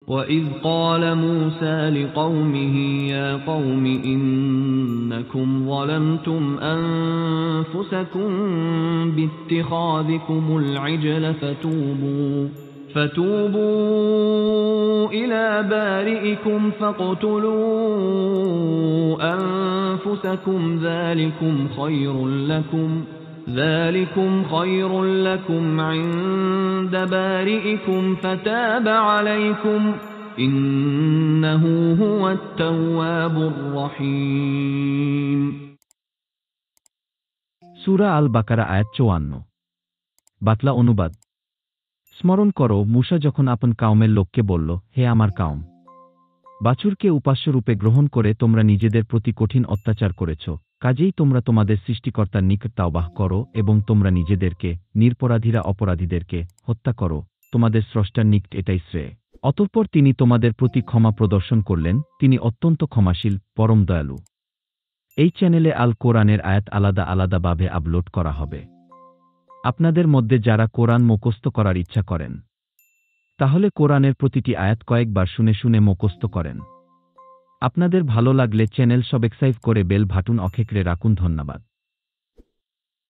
وَإِذْ قَالَ مُوسَى لِقَوْمِهِ يَا قَوْمِ إِنَّكُمْ ظَلَمْتُمْ أَنفُسَكُمْ بِاتِّخَاذِكُمُ الْعِجْلَ فَتُوبُوا إِلَى بَارِئِكُمْ فَاقْتُلُوا أَنفُسَكُمْ ذَلِكُمْ خَيْرٌ لَكُمْ عِندَ بَارِئِكُمْ فَتَابَ عَلَيْكُمْ إِنَّهُ هُوَ التَّوَّابُ الرَّحِيمُ। সূরা আল বাকারা আয়াত ৫৪। বাংলা অনুবাদ। স্মরণ করো, মূসা যখন আপন কাউমের লোককে বলল, হে আমার কাউম, বাছুরকে উপাস্য রূপে গ্রহণ করে তোমরা নিজেদের প্রতি কঠিন অত্যাচার করেছ, কাজেই তোমরা তোমাদের সৃষ্টিকর্তার নিকট তাওবাহ করো এবং তোমরা নিজেদেরকে, নিরপরাধীরা অপরাধীদেরকে, হত্যা করো, তোমাদের স্রষ্টার নিকট এটাই শ্রেয়। অতঃপর তিনি তোমাদের প্রতি ক্ষমা প্রদর্শন করলেন, তিনি অত্যন্ত ক্ষমাশীল, পরম দয়ালু। এই চ্যানেলে আল কোরআনের আয়াত আলাদা আলাদাভাবে আপলোড করা হবে। আপনাদের মধ্যে যারা কোরআন মুখস্থ করার ইচ্ছা করেন, তাহলে কোরআনের প্রতিটি আয়াত কয়েকবার শুনে শুনে মুখস্থ করেন। আপনাদের ভালো লাগলে চ্যানেল সাবস্ক্রাইব করে বেল বাটন অন করে রাখুন। ধন্যবাদ।